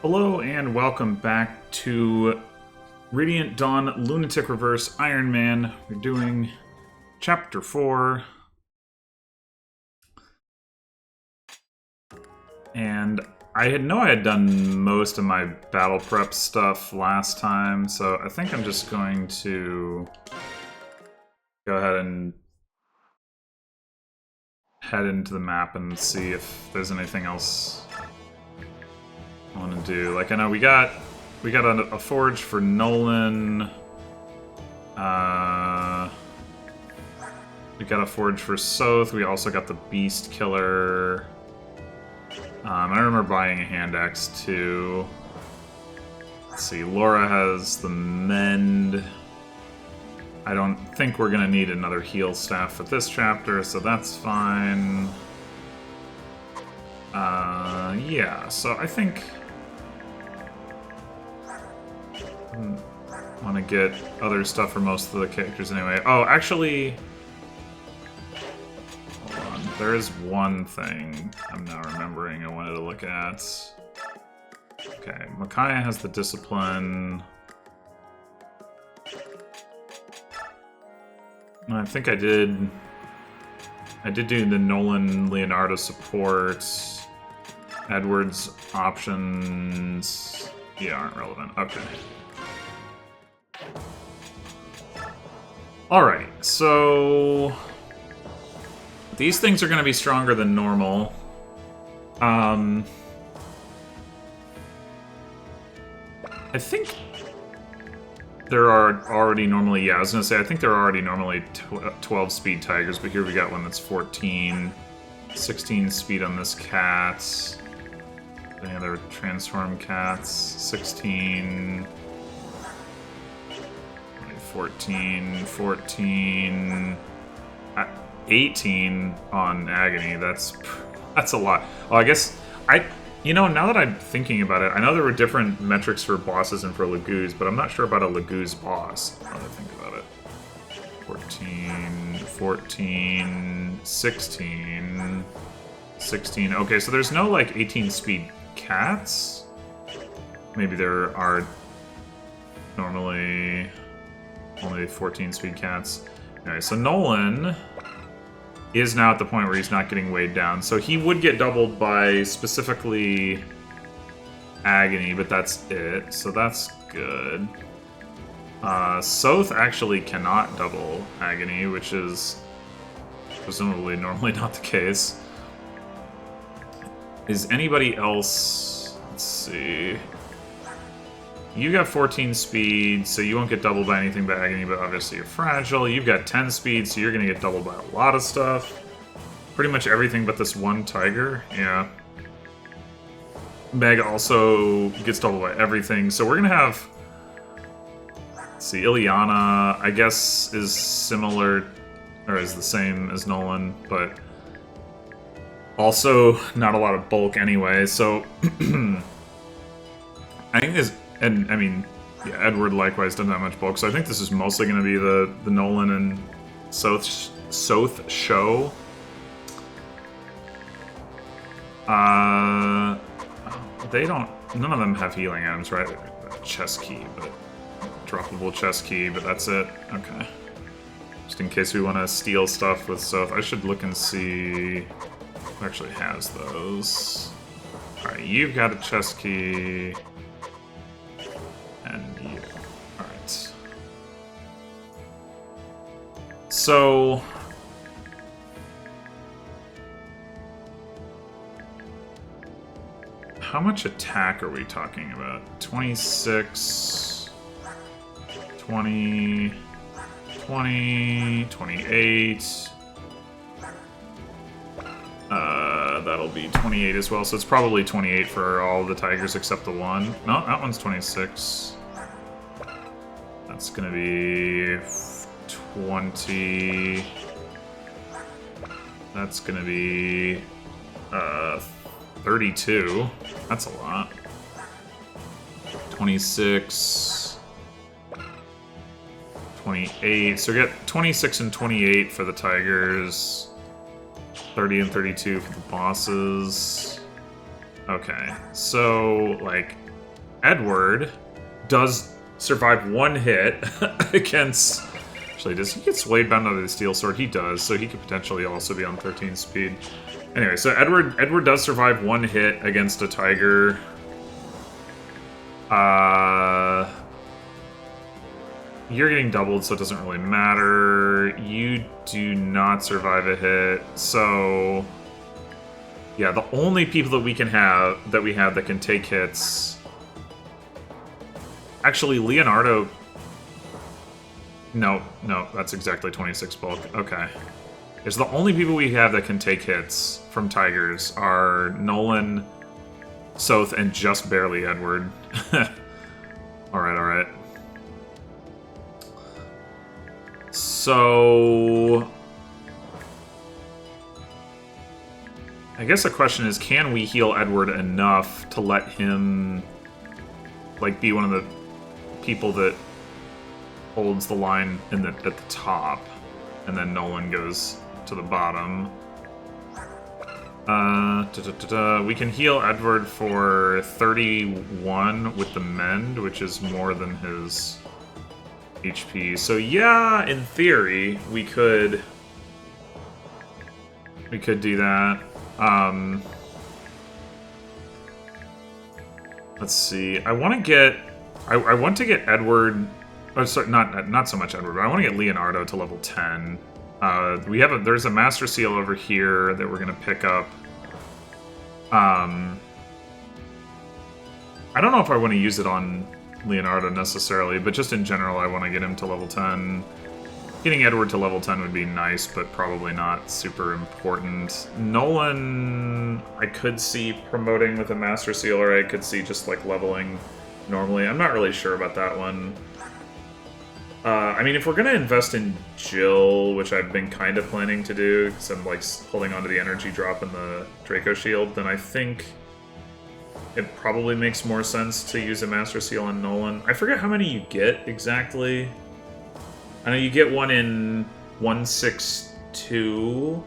Hello and welcome back to Radiant Dawn Lunatic Reverse Iron Man. We're doing Chapter 4. And I had done most of my battle prep stuff last time, so I think I'm just going to go ahead and head into the map and see if there's anything else I want to do. Like, I know we got a forge for Nolan. We got a forge for Soth. We also got the Beast Killer. I remember buying a hand axe too. Let's see, Laura has the Mend. I don't think we're gonna need another heal staff for this chapter, so that's fine. Yeah, so I think I want to get other stuff for most of the characters anyway. Oh, actually, hold on. There is one thing I'm now remembering I wanted to look at. Okay, Micaiah has the discipline. I think I did do the Nolan Leonardo support. Edward's options, yeah, aren't relevant. Okay. Alright, so these things are going to be stronger than normal. I think there are already normally, yeah, I was going to say, I think there are already normally 12 speed tigers, but here we got one that's 14. 16 speed on this cat. Any other transform cats? 16... 14, 18 on Agony. That's a lot. Oh, I guess now that I'm thinking about it, I know there were different metrics for bosses and for Laguz, but I'm not sure about a Laguz boss. Now that I think about it. 14, 16. Okay, so there's no like 18 speed cats. Maybe there are normally only 14 speed cats. Anyway, so Nolan is now at the point where he's not getting weighed down. So he would get doubled by specifically Agony, but that's it. So that's good. Soth actually cannot double Agony, which is presumably normally not the case. Is anybody else... Let's see... You got 14 speed, so you won't get doubled by anything but Agony, but obviously you're fragile. You've got 10 speed, so you're going to get doubled by a lot of stuff. Pretty much everything but this one tiger, yeah. Meg also gets doubled by everything, so we're going to have... Let's see, Ileana, I guess, is similar, or is the same as Nolan, but also not a lot of bulk anyway, so... I think this... And, I mean, yeah, Edward likewise doesn't have much bulk, so I think this is mostly going to be the Nolan and Soth show. They don't... None of them have healing items, right? Chest key, but... Droppable chest key, but that's it. Okay. Just in case we want to steal stuff with Soth. I should look and see who actually has those. Alright, you've got a chest key... And you. Alright. So... How much attack are we talking about? 26... 20... 20... 28... That'll be 28 as well, so it's probably 28 for all the tigers except the one. No, that one's 26. That's gonna be 20. That's gonna be 32. That's a lot. 26. 28. So we got 26 and 28 for the tigers. 30 and 32 for the bosses. Okay, so, like, Edward does survive one hit against... Actually, does he get swayed bound under the steel sword? He does, so he could potentially also be on 13 speed. Anyway, so Edward does survive one hit against a tiger. You're getting doubled, so it doesn't really matter. You do not survive a hit, so... Yeah, the only people that we have that can take hits... Actually, Leonardo... No, that's exactly 26 bulk. Okay. It's the only people we have that can take hits from Tigers are Nolan, Soth, and just barely Edward. Alright. So... I guess the question is, can we heal Edward enough to let him, like, be one of the people that holds the line at the top, and then Nolan goes to the bottom. We can heal Edward for 31 with the Mend, which is more than his HP. So yeah, in theory, we could do that. Let's see. I want to get Edward. Oh, sorry, not so much Edward, but I want to get Leonardo to level 10. There's a Master Seal over here that we're gonna pick up. I don't know if I want to use it on Leonardo necessarily, but just in general, I want to get him to level 10. Getting Edward to level 10 would be nice, but probably not super important. Nolan, I could see promoting with a Master Seal, or I could see just like leveling normally. I'm not really sure about that one. I mean, if we're gonna invest in Jill, which I've been kind of planning to do, because I'm like holding onto the energy drop in the Draco Shield, then I think it probably makes more sense to use a Master Seal on Nolan. I forget how many you get exactly. I know you get one in 162.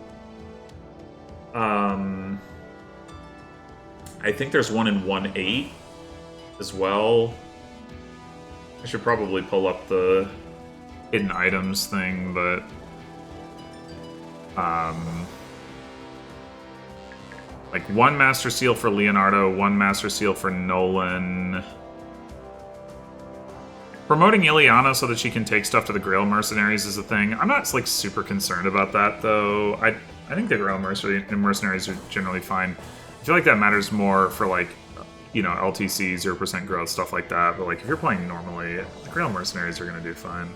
I think there's one in 1.8 as well. I should probably pull up the hidden items thing, but like one Master Seal for Leonardo, one Master Seal for Nolan. Promoting Ileana so that she can take stuff to the Grail Mercenaries is a thing. I'm not like super concerned about that though. I think the Grail Mercenaries are generally fine. I feel like that matters more for like, you know, LTC, 0% growth, stuff like that. But like if you're playing normally, the Grail Mercenaries are gonna do fine.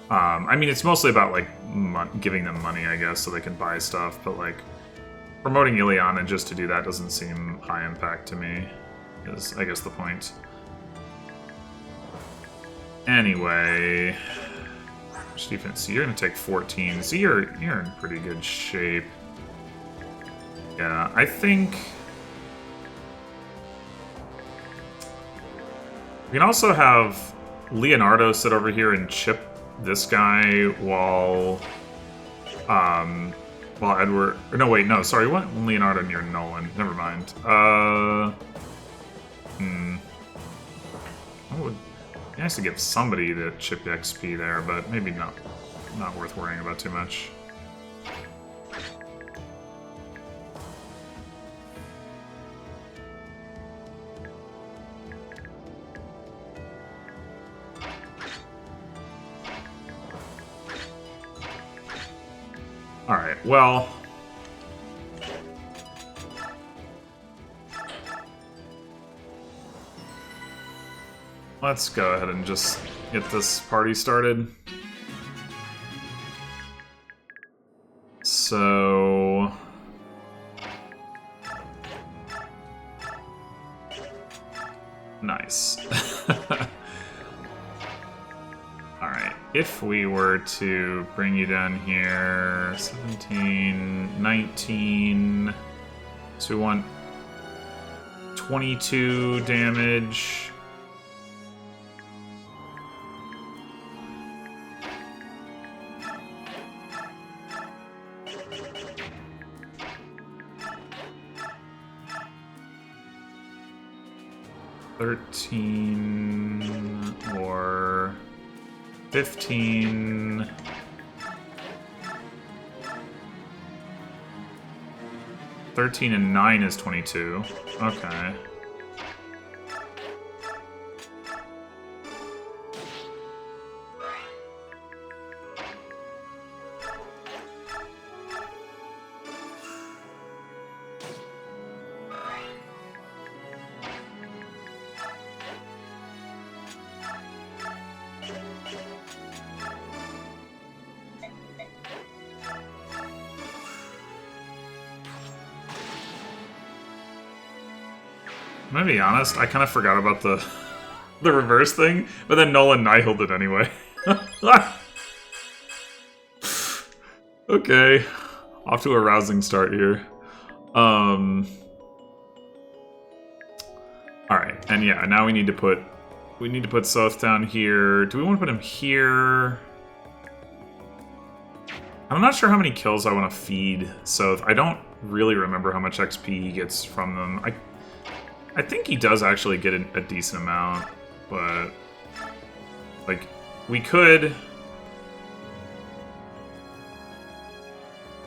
I mean, it's mostly about like giving them money, I guess, so they can buy stuff. But like promoting Ileana just to do that doesn't seem high impact to me. Is I guess the point. Anyway, defense. So you're gonna take 14. So you're in pretty good shape. Yeah, I think we can also have Leonardo sit over here and chip this guy while Edward. Or no, wait, no, sorry. What Leonardo near Nolan? Never mind. It has to give somebody the chip XP there, but maybe not worth worrying about too much. Alright, well... let's go ahead and just get this party started. So... nice. Alright, if we were to bring you down here... 17, 19... so we want 22 damage... 13 or 15. $13 and 9 is 22. Okay. I'm gonna be honest, I kind of forgot about the reverse thing, but then Nolan nihiled it anyway. Okay, off to a rousing start here. All right, and yeah, now we need to put Soth down here. Do we want to put him here? I'm not sure how many kills I want to feed Soth. I don't really remember how much XP he gets from them. I think he does actually get a decent amount, but like we could.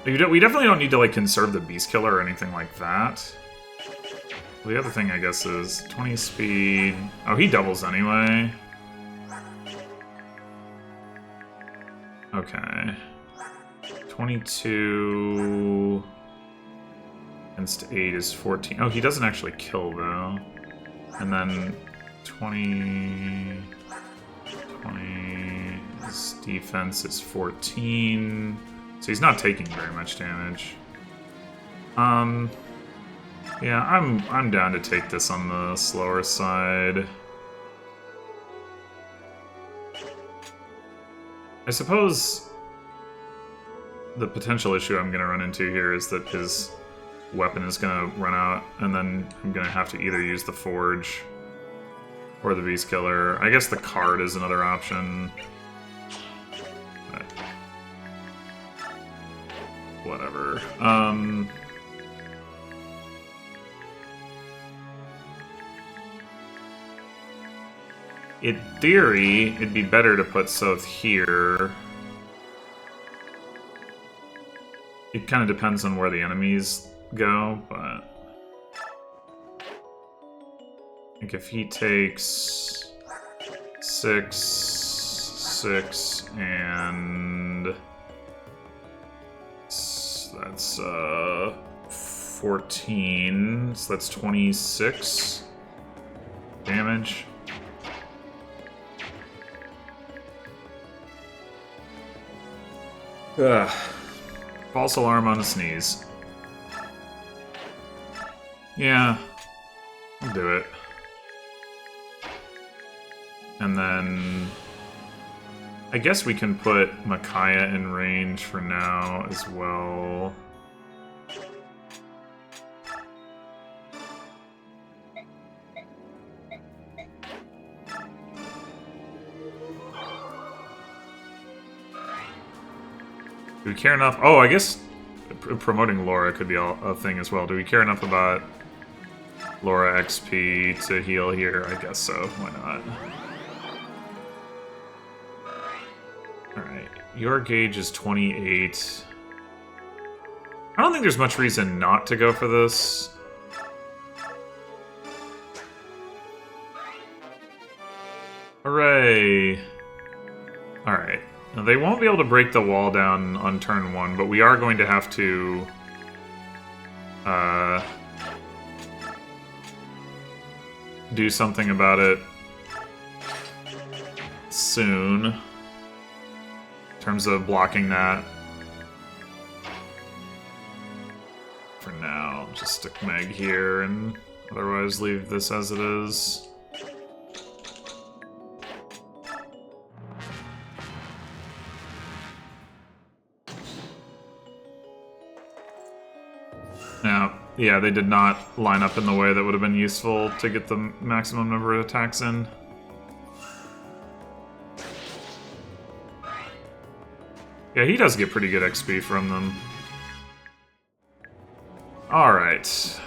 We definitely don't need to like conserve the Beast Killer or anything like that. The other thing I guess is 20 speed. Oh, he doubles anyway. Okay. 22 against 8 is 14. Oh, he doesn't actually kill though. And then 20 his defense is 14. So he's not taking very much damage. Yeah, I'm down to take this on the slower side. I suppose the potential issue I'm gonna run into here is that his weapon is gonna run out, and then I'm gonna have to either use the Forge or the Beast Killer. I guess the card is another option. But whatever. In theory, it'd be better to put Soth here. It kind of depends on where the enemies go, but like if he takes 6, 6, and that's 14, so that's 26 damage. Ugh. False alarm on a sneeze. Yeah, I'll do it. And then I guess we can put Micaiah in range for now as well. Do we care enough? Oh, I guess promoting Laura could be a thing as well. Do we care enough about Laura XP to heal here? I guess so. Why not? Alright. Your gauge is 28. I don't think there's much reason not to go for this. Hooray! Alright. Now, they won't be able to break the wall down on turn 1, but we are going to have to do something about it soon in terms of blocking that. For now, just stick Meg here and otherwise leave this as it is. Yeah, they did not line up in the way that would have been useful to get the maximum number of attacks in. Yeah, he does get pretty good XP from them. Alright.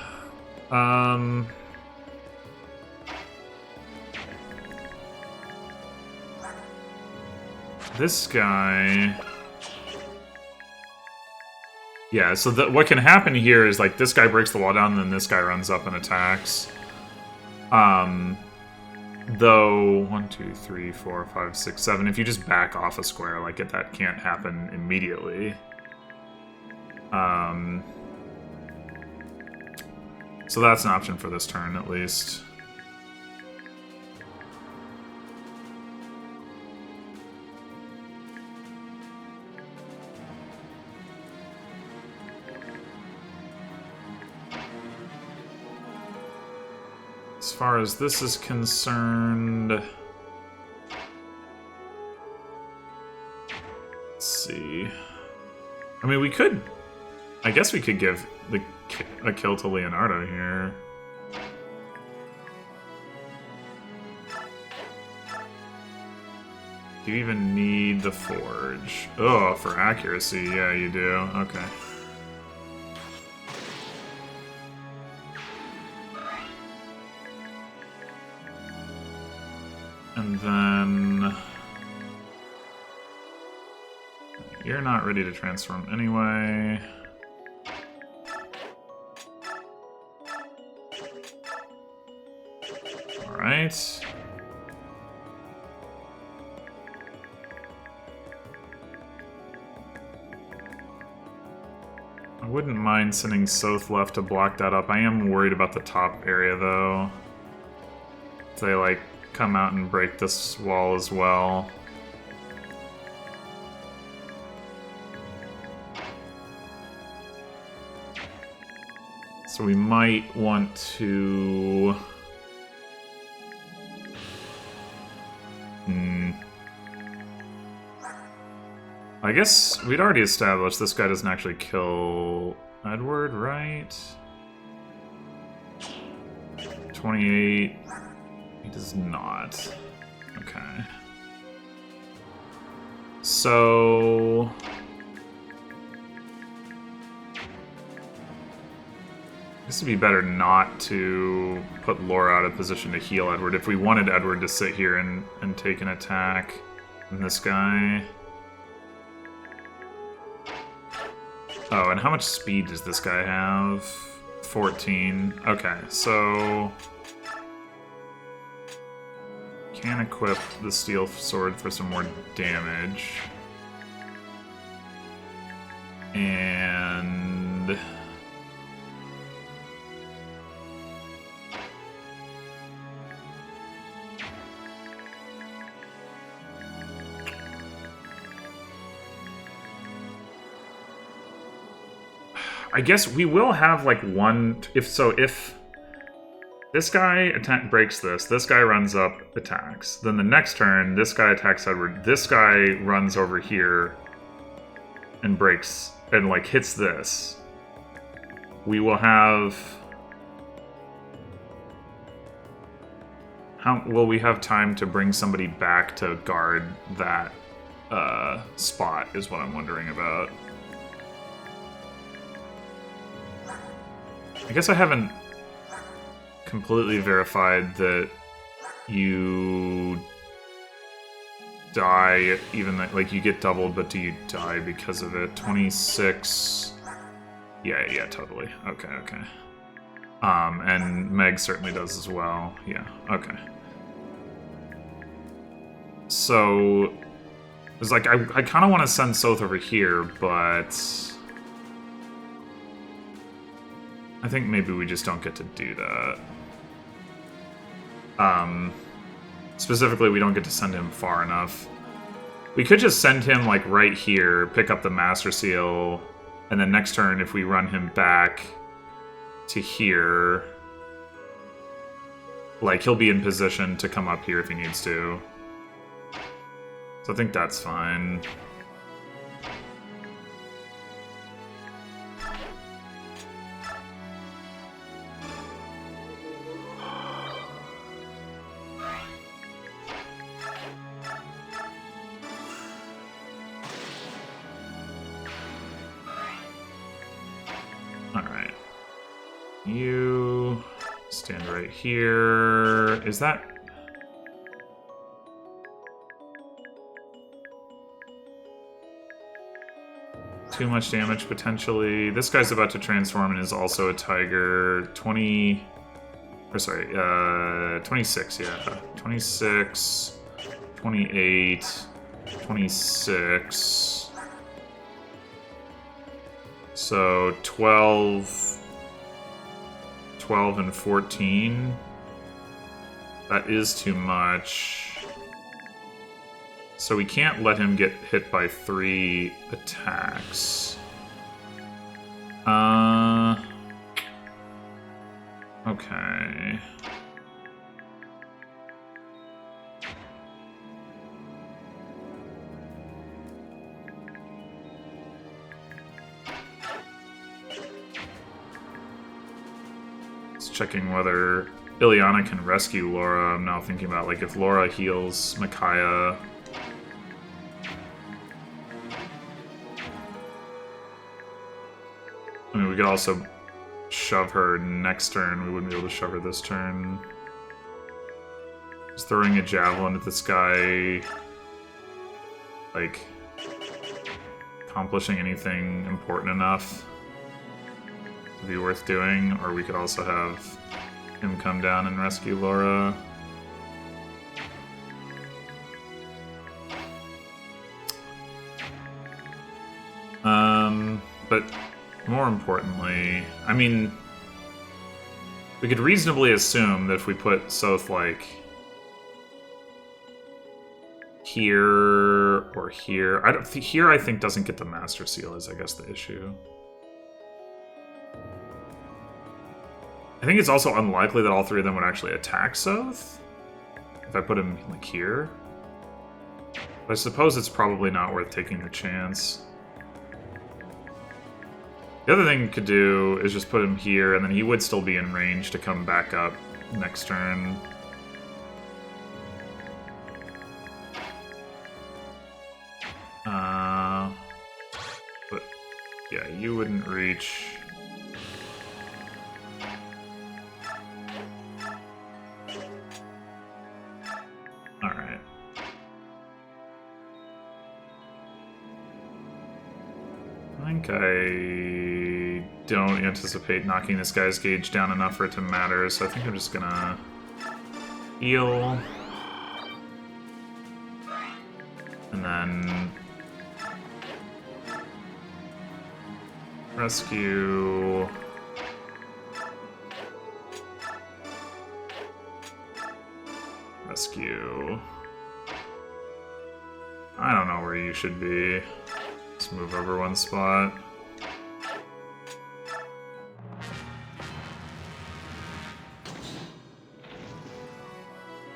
this guy... Yeah, so what can happen here is, like, this guy breaks the wall down, and then this guy runs up and attacks. Though, 1, 2, 3, 4, 5, 6, 7, if you just back off a square, like, that can't happen immediately. So that's an option for this turn, at least. As far as this is concerned... Let's see... I mean, we could... I guess we could give a kill to Leonardo here. Do you even need the forge? Oh, for accuracy, yeah, you do. Okay. And then... You're not ready to transform anyway. Alright. I wouldn't mind sending Soth left to block that up. I am worried about the top area, though. If they, like, come out and break this wall as well. So we might want to... I guess we'd already established this guy doesn't actually kill Edward, right? 28... He does not. Okay. So... This would be better not to put Laura out of position to heal Edward. If we wanted Edward to sit here and take an attack on this guy... Oh, and how much speed does this guy have? 14. Okay, so... Can equip the steel sword for some more damage. And... I guess we will have, like, one... If this guy breaks this guy runs up, attacks. Then the next turn, this guy attacks Edward. This guy runs over here and breaks, and, like, hits this. We will have... Will we have time to bring somebody back to guard that spot, is what I'm wondering about. I guess I haven't completely verified that you die, even that, like, you get doubled, but do you die because of it? 26... Yeah, totally. Okay. And Meg certainly does as well. Yeah, okay. So... It's like, I kind of want to send Soth over here, but... I think maybe we just don't get to do that. Specifically, we don't get to send him far enough. We could just send him, like, right here, pick up the Master Seal, and then next turn, if we run him back to here, like, he'll be in position to come up here if he needs to. So I think that's fine. You stand right here. Is that... too much damage, potentially. This guy's about to transform and is also a tiger. 20... Or sorry, 26, yeah. 26, 28, 26... So 12 and 14. That is too much. So we can't let him get hit by 3 attacks. Okay. Checking whether Ileana can rescue Laura. I'm now thinking about, like, if Laura heals Micaiah. I mean, we could also shove her next turn. We wouldn't be able to shove her this turn. Just throwing a javelin at this guy, like, accomplishing anything important enough to be worth doing, or we could also have him come down and rescue Laura. But more importantly, I mean, we could reasonably assume that if we put Soth, like, here or here, here I think doesn't get the Master Seal is, I guess, the issue. I think it's also unlikely that all 3 of them would actually attack Soth if I put him, like, here. But I suppose it's probably not worth taking the chance. The other thing you could do is just put him here, and then he would still be in range to come back up next turn. But, yeah, you wouldn't reach. Alright. I think I don't anticipate knocking this guy's gauge down enough for it to matter, so I think I'm just gonna heal. And then rescue. Rescue. I don't know where you should be. Let's move over 1 spot.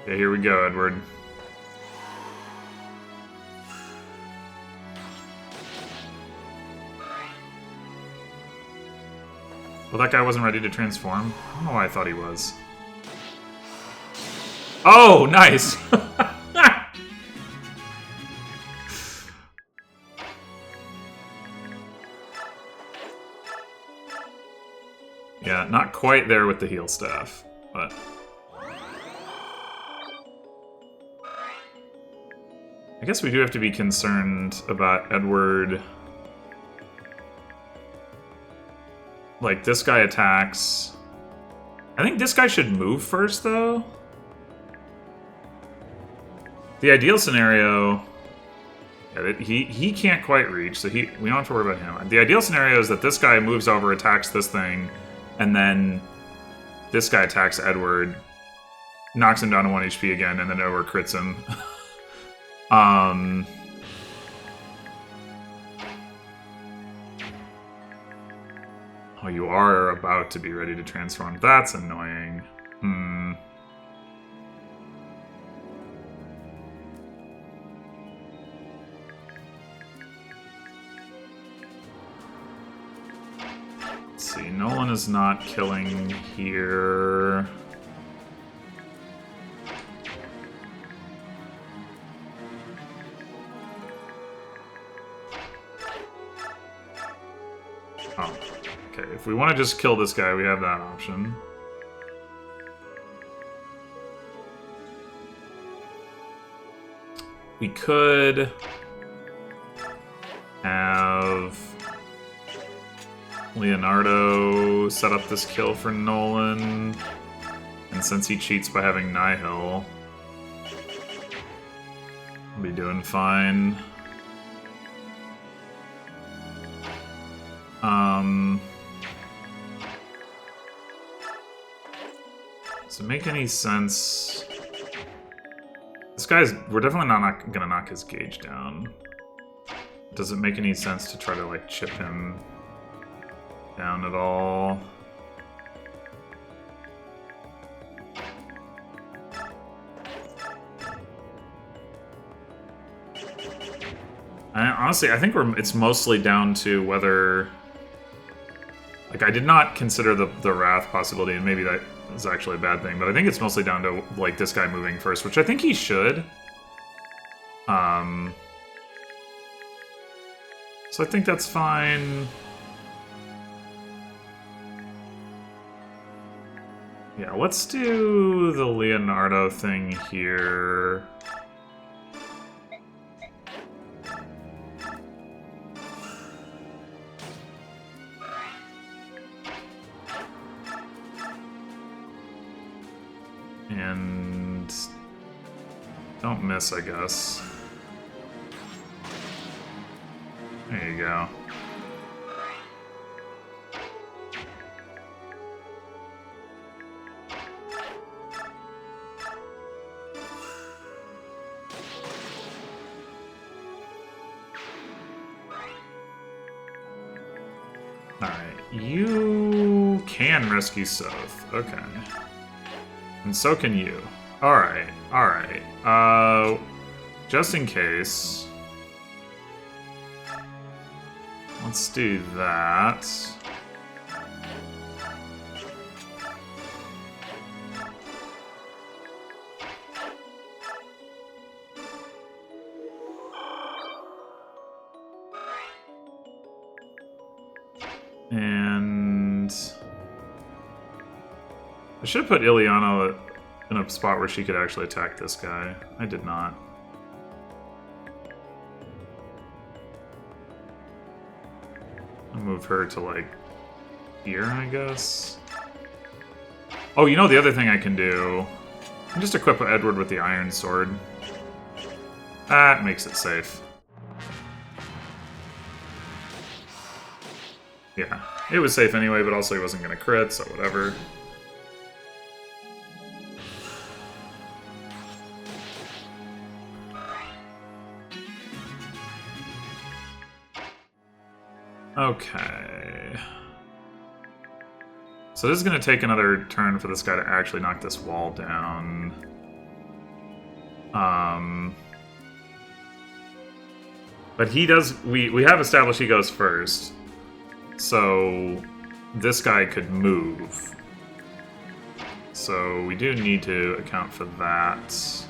Okay, here we go, Edward. Well, that guy wasn't ready to transform. I don't know why I thought he was. Oh, nice! Yeah, not quite there with the heal staff, but... I guess we do have to be concerned about Edward. Like, this guy attacks. I think this guy should move first, though. The ideal scenario... Yeah, he can't quite reach, so we don't have to worry about him. The ideal scenario is that this guy moves over, attacks this thing, and then this guy attacks Edward, knocks him down to 1 HP again, and then Edward crits him. Oh, you are about to be ready to transform. That's annoying. Let's see, Nolan is not killing here. Oh, okay. If we want to just kill this guy, we have that option. We could have Leonardo set up this kill for Nolan. And since he cheats by having Nihil, I'll be doing fine. Does it make any sense? This guy's... We're definitely not gonna knock his gauge down. Does it make any sense to try to, like, chip him down at all? Honestly, I think it's mostly down to whether... Like, I did not consider the Wrath possibility, and maybe that is actually a bad thing, but I think it's mostly down to, like, this guy moving first, which I think he should. So I think that's fine. Yeah, let's do the Leonardo thing here. And don't miss, I guess. There you go. Alright, you can rescue Soth. Okay. And so can you. Alright, alright. Just in case... Let's do that. And... I should have put Ileana in a spot where she could actually attack this guy. I did not. I'll move her to, like, here, I guess. Oh, you know the other thing I can do? I can just equip Edward with the Iron Sword. That makes it safe. Yeah, it was safe anyway, but also he wasn't going to crit, so whatever. Okay. So this is going to take another turn for this guy to actually knock this wall down. But he does... We have established he goes first. So this guy could move. So we do need to account for that.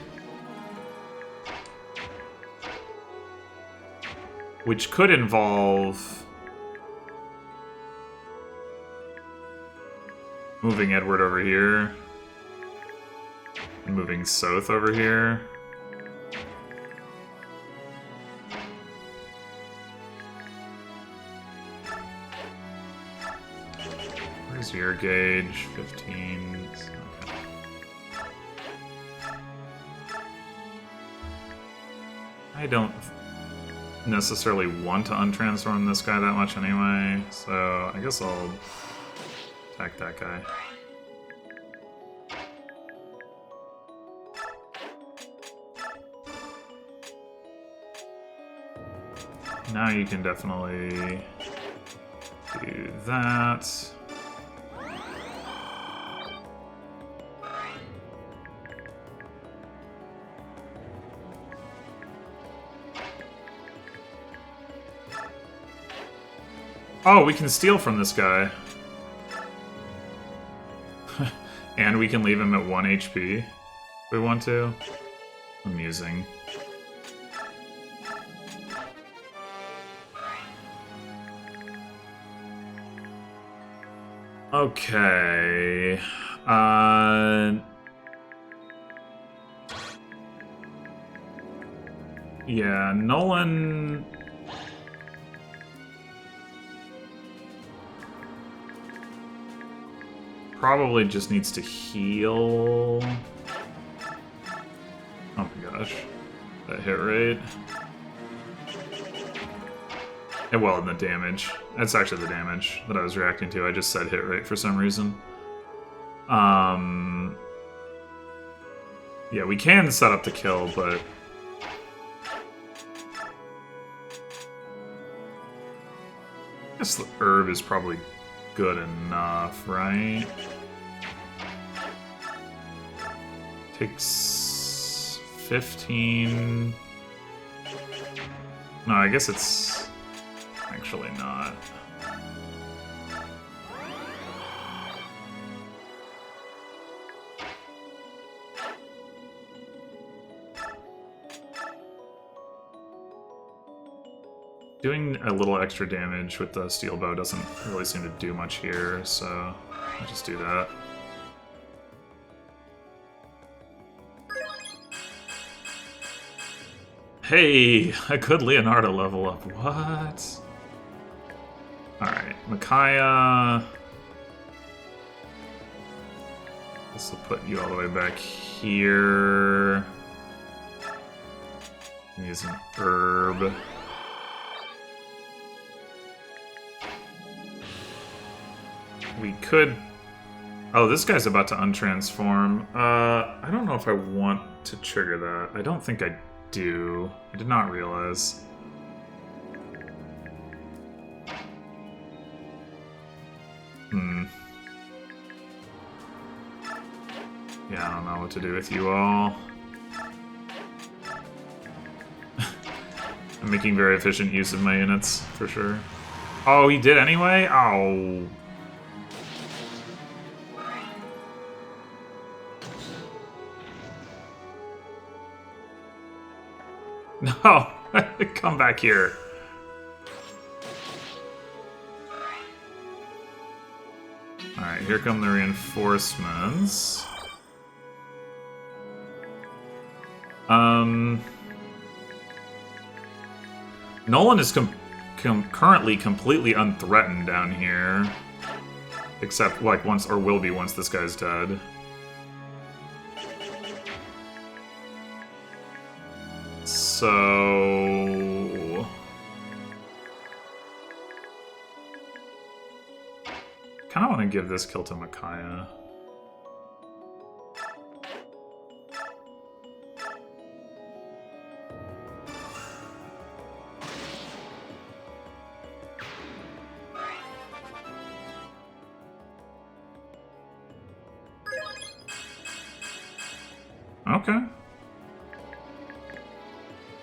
Which could involve... moving Edward over here. And moving Soth over here. Where's your gauge? 15. Okay. I don't necessarily want to untransform this guy that much anyway, so I guess I'll attack that guy. Now you can definitely do that. Oh, we can steal from this guy. And we can leave him at 1 HP if we want to. Amusing. Okay. Yeah, Nolan... probably just needs to heal. Oh my gosh. That hit rate. And well, and the damage. That's actually the damage that I was reacting to. I just said hit rate for some reason. Yeah, we can set up the kill, but... I guess the herb is probably good enough, right? Takes 15... No, I guess it's actually not. Doing a little extra damage with the steel bow doesn't really seem to do much here, so I'll just do that. Hey, a good Leonardo level up. What? Alright, Micaiah. This will put you all the way back here. Use an herb. We could... Oh, this guy's about to untransform. I don't know if I want to trigger that. I don't think I do. I did not realize. Yeah, I don't know what to do with you all. I'm making very efficient use of my units, for sure. Oh, he did anyway? Oh... No! Come back here. Alright, here come the reinforcements. Nolan is currently completely unthreatened down here. Except, like, once, or will be once this guy's dead. So... Kinda want to give this kill to Micaiah. Okay.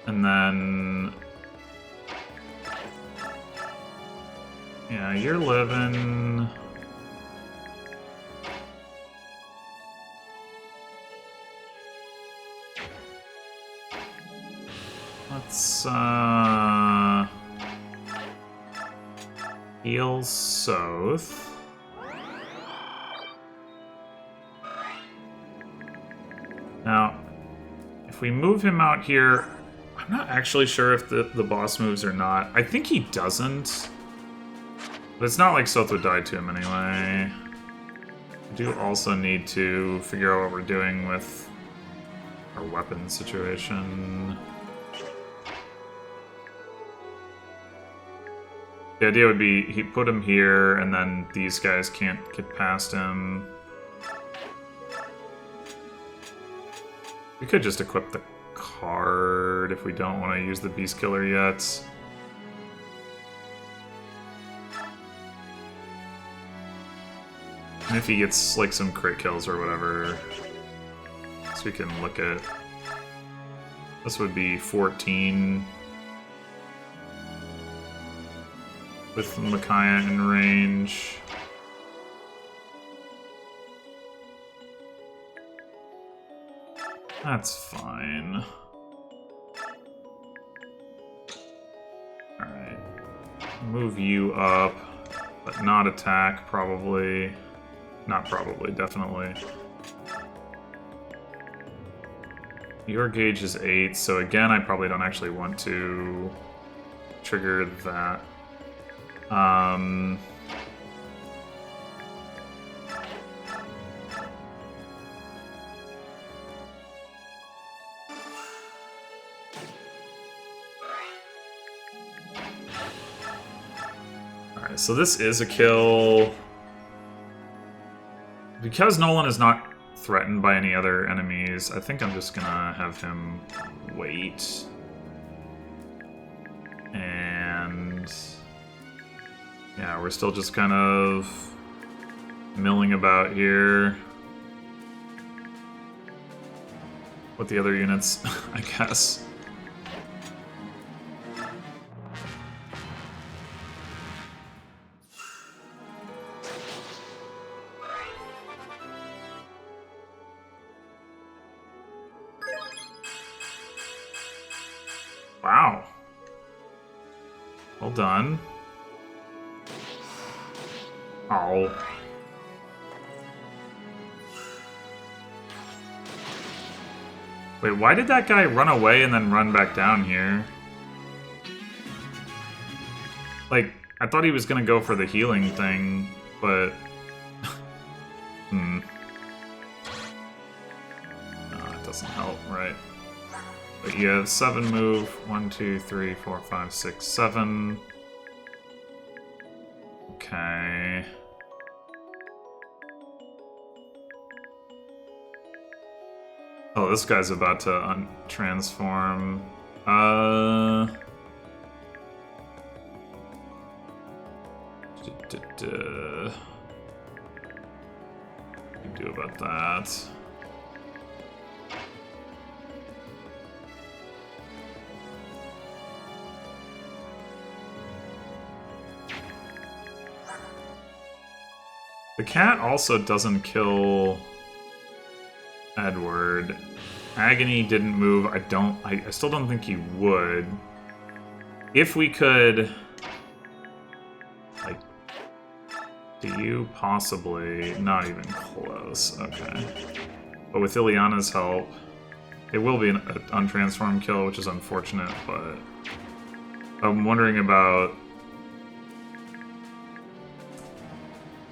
And then... Yeah, you're living... Let's, heal Soth. Now, if we move him out here, I'm not actually sure if the boss moves or not. I think he doesn't. But it's not like Soth would die to him anyway. I do also need to figure out what we're doing with our weapon situation. The idea would be he put him here, and then these guys can't get past him. We could just equip the card if we don't want to use the Beast Killer yet. And if he gets, like, some crit kills or whatever, so we can look at... This would be 14... with Micaiah in range. That's fine. Alright. Move you up, but not attack, probably. Not probably, definitely. Your gauge is 8, so again, I probably don't actually want to trigger that. Alright, so this is a kill. Because Nolan is not threatened by any other enemies, I think I'm just gonna have him wait. And yeah, we're still just kind of milling about here with the other units, I guess. Wow. Well done. Oh. Wait, why did that guy run away and then run back down here? Like, I thought he was gonna go for the healing thing, but... No, it doesn't help, right? But you have 7 move. 1, 2, 3, 4, 5, 6, 7. Okay. Oh, this guy's about to transform. What do you do about that? The cat also doesn't kill Edward. Agony didn't move. I still don't think he would. If we could, like, do you possibly? Not even close. Okay. But with Ileana's help, it will be an untransformed kill, which is unfortunate, but I'm wondering about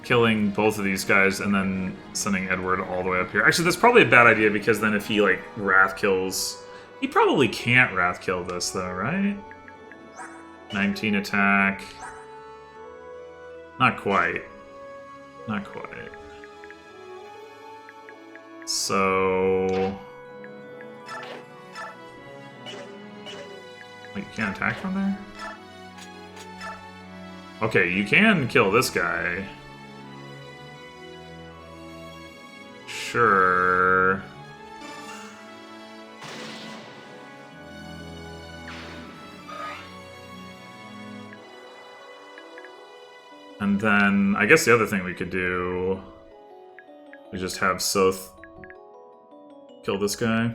killing both of these guys and then sending Edward all the way up here. Actually, that's probably a bad idea, because then if he, like, wrath kills... He probably can't wrath kill this, though, right? 19 attack. Not quite. Not quite. So... Wait, you can't attack from there? Okay, you can kill this guy. Sure. And then, I guess the other thing we could do, we just have Soth kill this guy.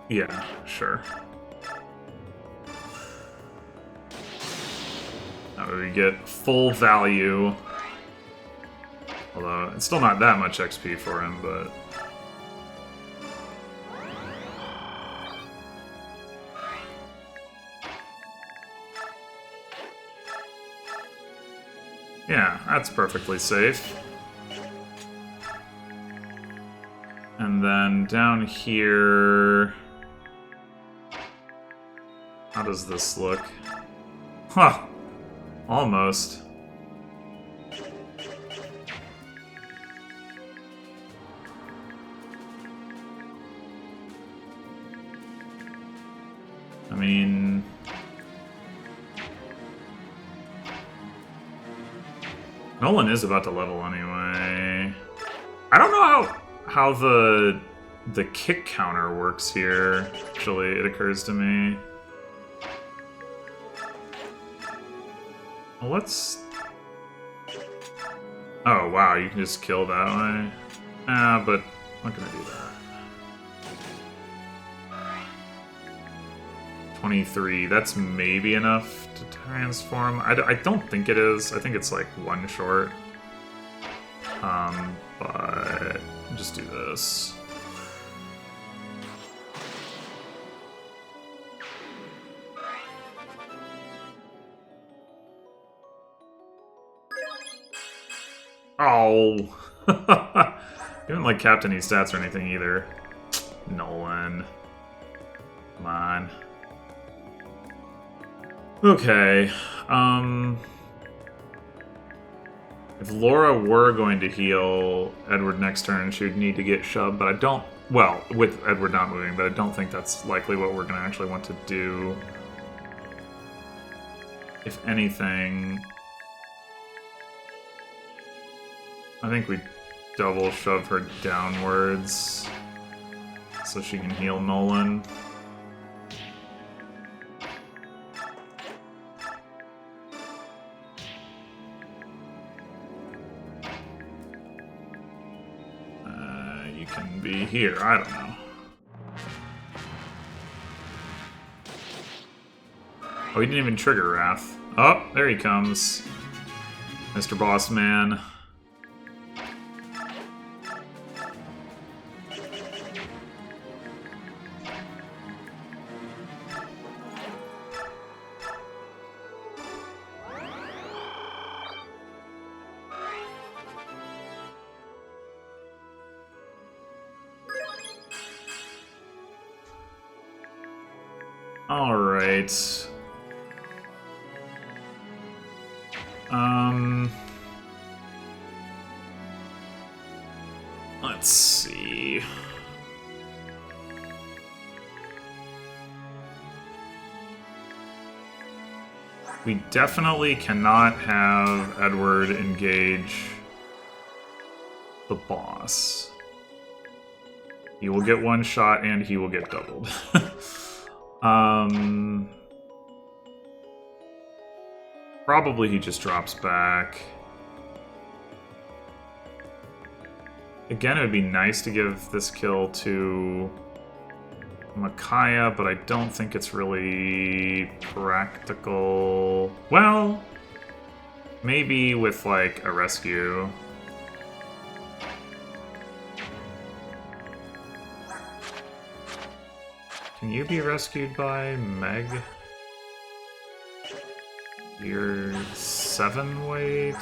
Yeah, sure. That way we get full value. Although, it's still not that much XP for him, but... Yeah, that's perfectly safe. And then down here... How does this look? Huh! Almost. I mean... Nolan is about to level anyway. I don't know how the kick counter works here, actually, it occurs to me. Well, let's... Oh, wow, you can just kill that way? Ah, but I'm not gonna do that. 23, that's maybe enough to transform. I don't think it is. I think it's like 1 short. But just do this. Oh. He didn't like Captain E stats or anything either. Nolan. Come on. Okay. If Laura were going to heal Edward next turn, she would need to get shoved, but I don't... Well, with Edward not moving, but I don't think that's likely what we're going to actually want to do. If anything... I think we double shove her downwards so she can heal Nolan. You can be here, I don't know. Oh, he didn't even trigger Wrath. Oh, there he comes. Mr. Boss Man. Alright. Let's see. We definitely cannot have Edward engage the boss. He will get one shot and he will get doubled. Probably he just drops back. Again, it would be nice to give this kill to Micaiah, but I don't think it's really practical. Well, maybe with, like, a rescue. Can you be rescued by Meg? You're 7 weight?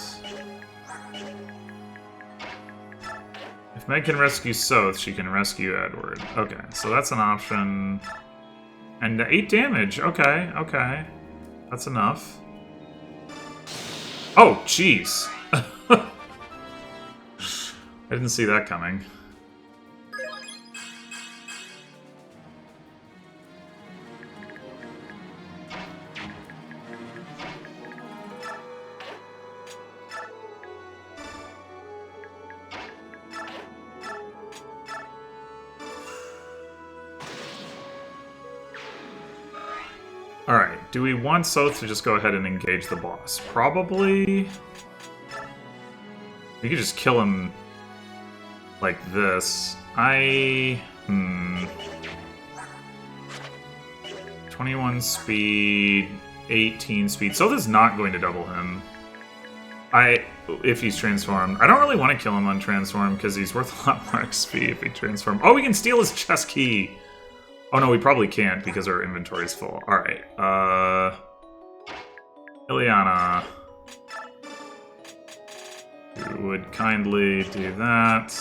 If Meg can rescue Soth, she can rescue Edward. Okay, so that's an option. And 8 damage. Okay, okay. That's enough. Oh, jeez. I didn't see that coming. Alright, do we want Soth to just go ahead and engage the boss? Probably. We could just kill him like this. 21 speed, 18 speed. Soth is not going to double him. If he's transformed. I don't really want to kill him untransformed because he's worth a lot more XP if he transforms. Oh, we can steal his chest key! Oh no, we probably can't because our inventory is full. Alright, Ileana. You would kindly do that.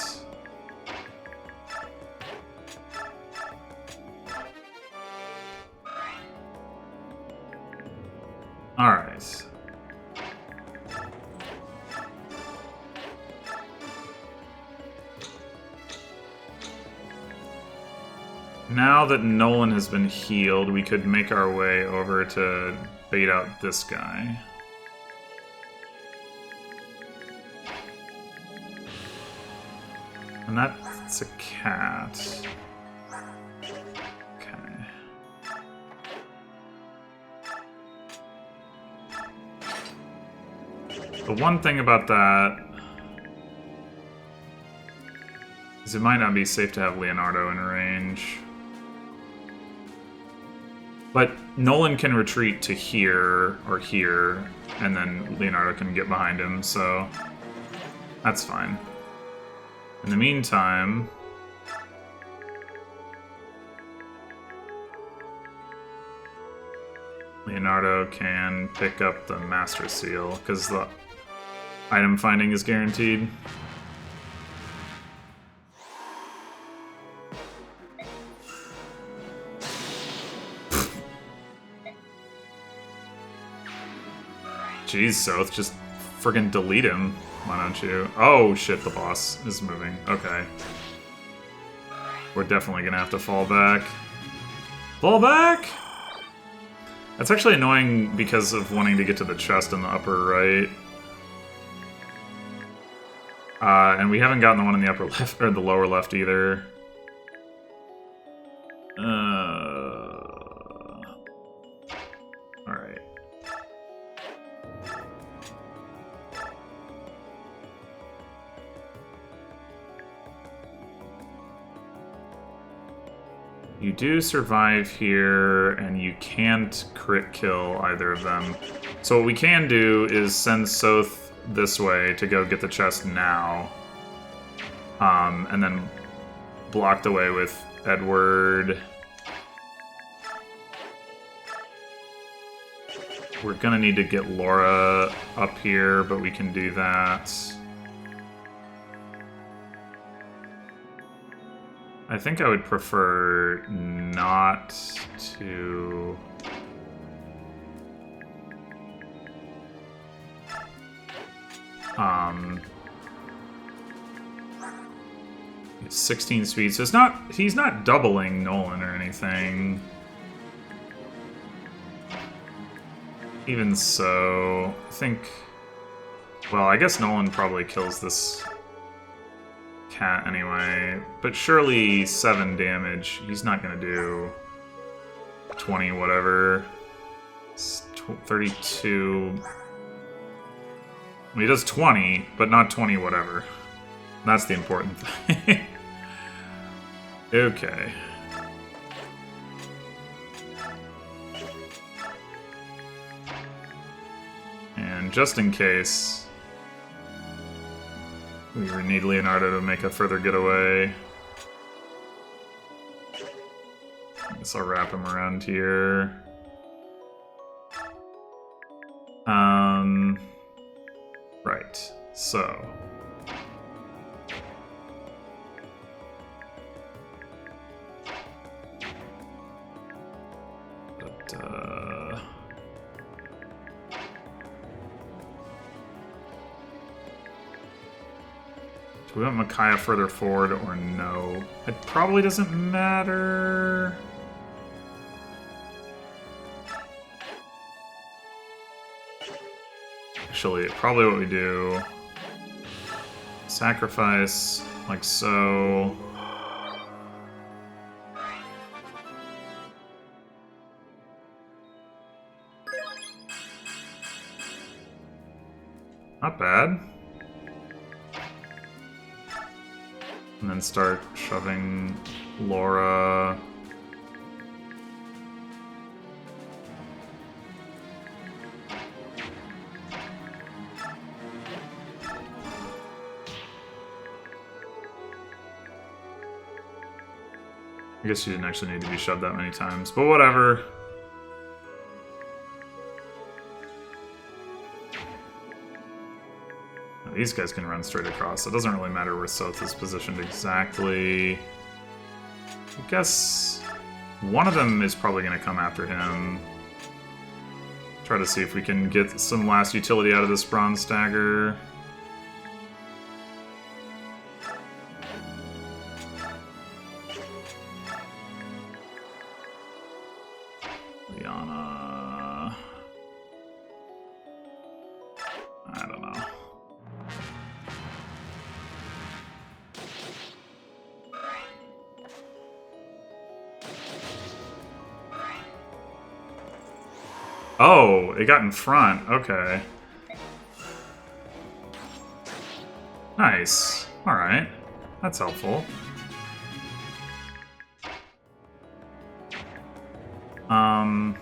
Alright. Now that Nolan has been healed, we could make our way over to bait out this guy. And that's a cat. Okay. The one thing about that is it might not be safe to have Leonardo in range. But Nolan can retreat to here or here, and then Leonardo can get behind him, so that's fine. In the meantime, Leonardo can pick up the Master Seal, because the item finding is guaranteed. Jeez, Soth, just friggin' delete him. Why don't you? Oh shit, the boss is moving. Okay. We're definitely gonna have to fall back. Fall back? That's actually annoying because of wanting to get to the chest in the upper right. And we haven't gotten the one in the upper left, or the lower left either. Alright. You do survive here, and you can't crit kill either of them. So what we can do is send Soth this way to go get the chest now. And then blocked away with Edward. We're gonna need to get Laura up here, but we can do that. I think I would prefer not to... 16 speed, so it's not, he's not doubling Nolan or anything. Even so, I think... Well, I guess Nolan probably kills this cat anyway, but surely 7 damage. He's not gonna do 20 whatever. It's 32... Well, he does 20, but not 20 whatever. That's the important thing. Okay. And just in case, we need Leonardo to make a further getaway. I guess I'll wrap him around here. Right, so... Do we want Micaiah further forward or no? It probably doesn't matter. Actually, probably what we do... Sacrifice, like so... Not bad. And then start shoving Laura. I guess you didn't actually need to be shoved that many times, but whatever. These guys can run straight across. It doesn't really matter where Soth is positioned exactly. I guess one of them is probably going to come after him. Try to see if we can get some last utility out of this Bronze Dagger. Liana... I don't know. Oh, it got in front. Okay. Nice. Alright. That's helpful. One,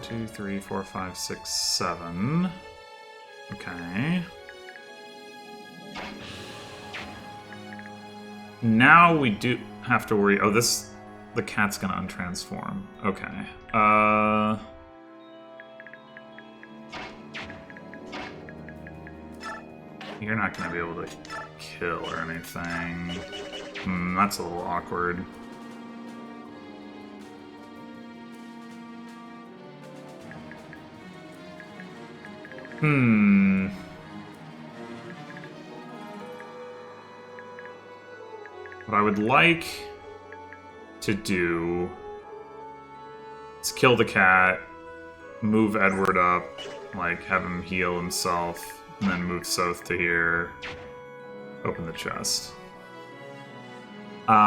2, 3, 4, 5, 6, 7. Okay. Now we do have to worry. Oh, the cat's gonna untransform. Okay. You're not gonna be able to kill or anything. That's a little awkward. What I would like to do is kill the cat, move Edward up, like have him heal himself, and then move Soth to here, open the chest. But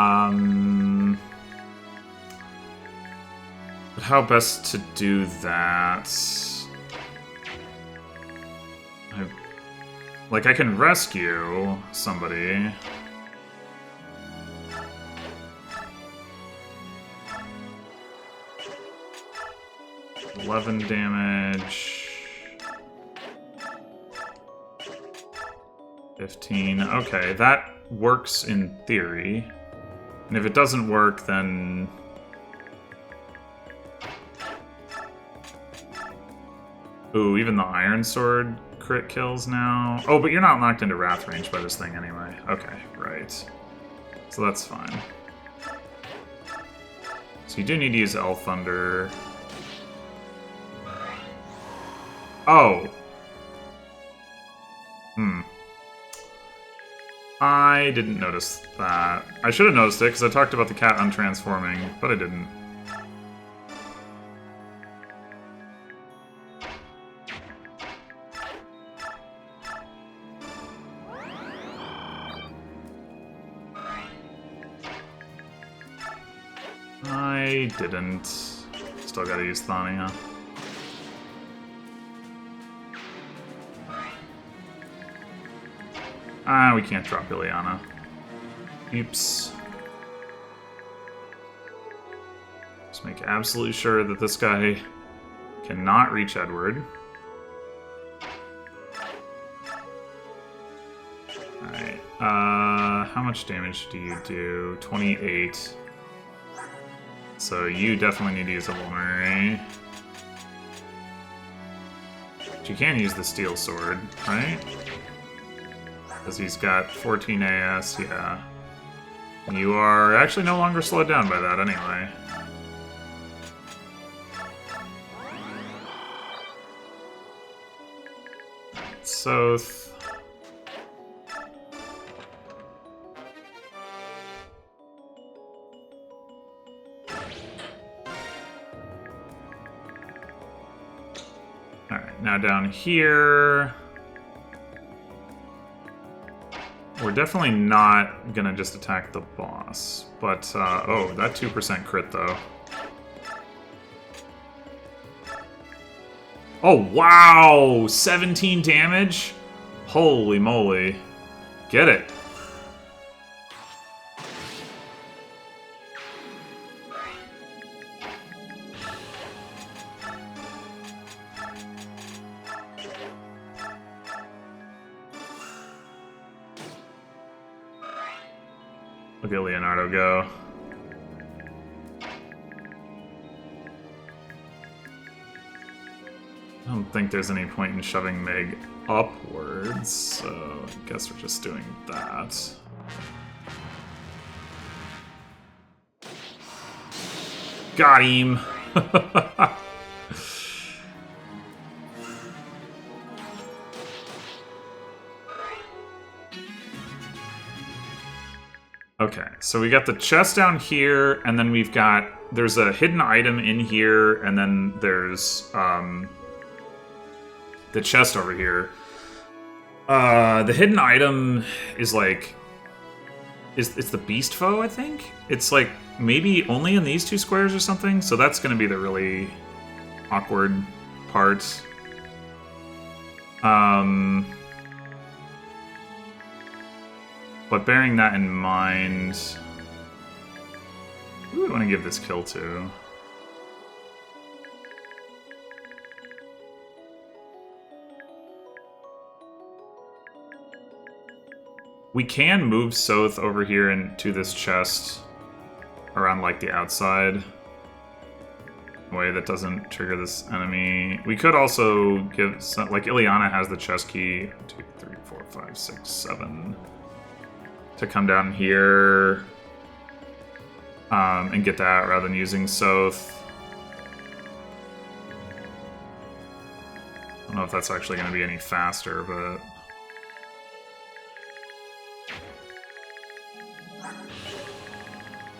how best to do that? I can rescue somebody. $11 damage. 15. Okay, that works in theory. And if it doesn't work, then... Ooh, even the Iron Sword crit kills now. Oh, but you're not knocked into Wrath range by this thing anyway. Okay, right. So that's fine. So you do need to use Elf Thunder. Oh! I didn't notice that. I should have noticed it, because I talked about the cat untransforming, but I didn't. I didn't. Still gotta use Thani, huh? We can't drop Ileana. Oops. Just make absolutely sure that this guy cannot reach Edward. Alright. How much damage do you do? 28. So you definitely need to use a Vulnerary. But you can use the Steel Sword, right? Because he's got 14 AS, yeah. You are actually no longer slowed down by that anyway. Soth. Alright, now down here... We're definitely not gonna just attack the boss, but, oh, that 2% crit, though. Oh, wow! 17 damage? Holy moly. Get it. Look at Leonardo go. I don't think there's any point in shoving Meg upwards, so I guess we're just doing that. Got him! Okay, so we got the chest down here, and then we've got... There's a hidden item in here, and then there's the chest over here. The hidden item is like... It's the Beast Foe, I think? It's like maybe only in these two squares or something, so that's going to be the really awkward part. But bearing that in mind, who would I want to give this kill to? We can move Soth over here into this chest around like the outside way that doesn't trigger this enemy. We could also give some, like Ileana has the chest key. 1, 2, 3, 4, 5, 6, 7. to come down here and get that rather than using Soth. I don't know if that's actually going to be any faster, but...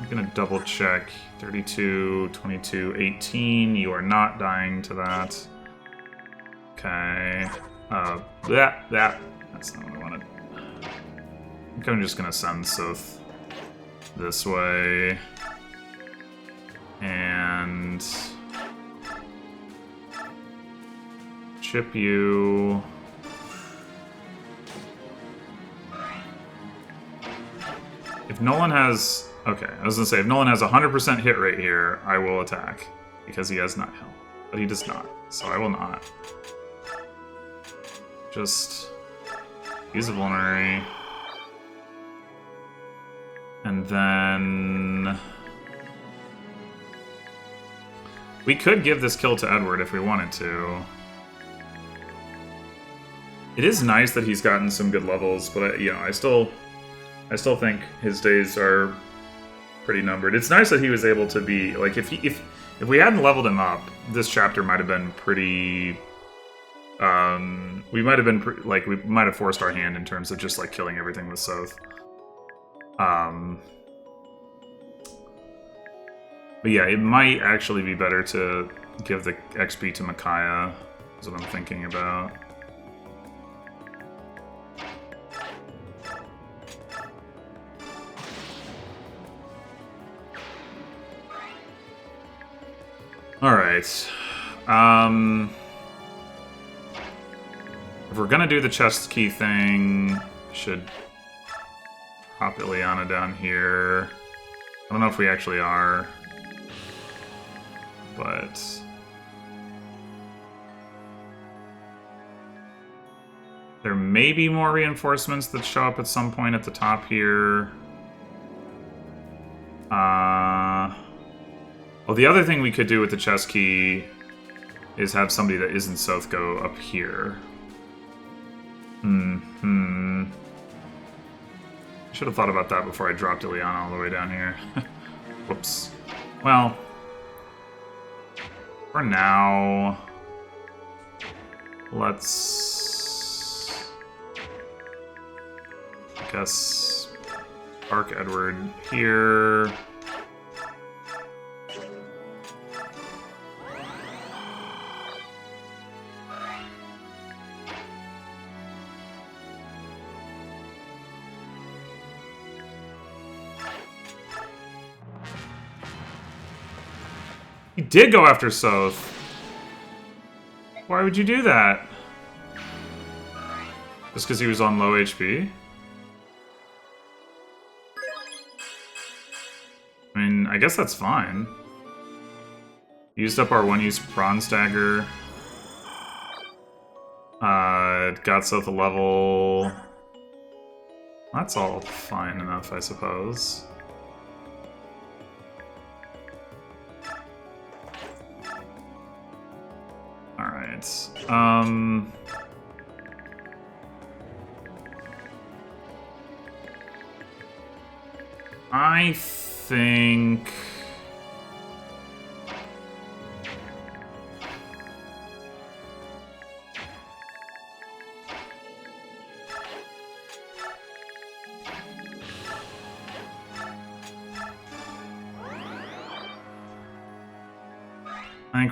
I'm going to double check. 32, 22, 18. You are not dying to that. Okay. That's not what I wanted. I think I'm just going to send Soth this way. And... chip you. If Nolan has... Okay, I was gonna say, if Nolan has 100% hit rate here, I will attack. Because he has Nighthill. But he does not, so I will not. Just use a vulnerary. And then... we could give this kill to Edward if we wanted to. It is nice that he's gotten some good levels, but you know, I still think his days are pretty numbered. It's nice that he was able to be like, if we hadn't leveled him up, this chapter might have been pretty. We might have been we might have forced our hand in terms of just like killing everything with Soth. But yeah, it might actually be better to give the XP to Micaiah, is what I'm thinking about. Alright. If we're gonna do the chest key thing, should pop Ileana down here. I don't know if we actually are. But... there may be more reinforcements that show up at some point at the top here. Well, the other thing we could do with the chest key is have somebody that isn't Soth go up here. Should have thought about that before I dropped Ileana all the way down here. Whoops. Well, for now, let's, I guess, Arc Edward here. He did go after Soth. Why would you do that? Just because he was on low HP? I mean, I guess that's fine. Used up our one-use Bronze Dagger. Got Soth a level. That's all fine enough, I suppose. Alright. I think...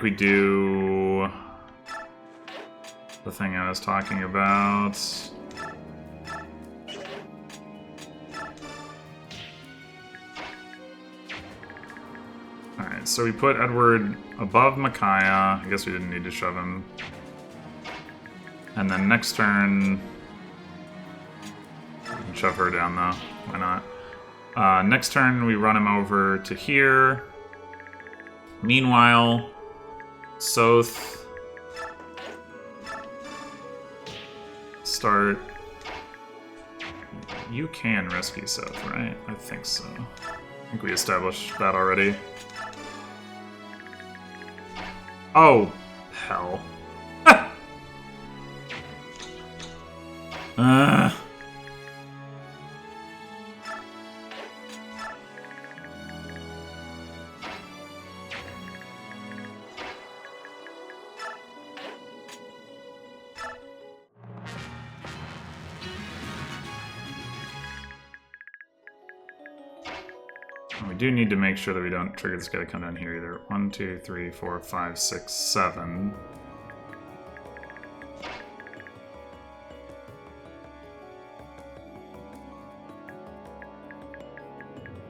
we do the thing I was talking about. Alright, so we put Edward above Micaiah. I guess we didn't need to shove him. And then next turn... we can shove her down though. Why not? Next turn we run him over to here. Meanwhile, Soth... start... You can rescue Soth, right? I think so. I think we established that already. Oh, hell. And we do need to make sure that we don't trigger this guy to come down here either. 1, 2, 3, 4, 5, 6, 7.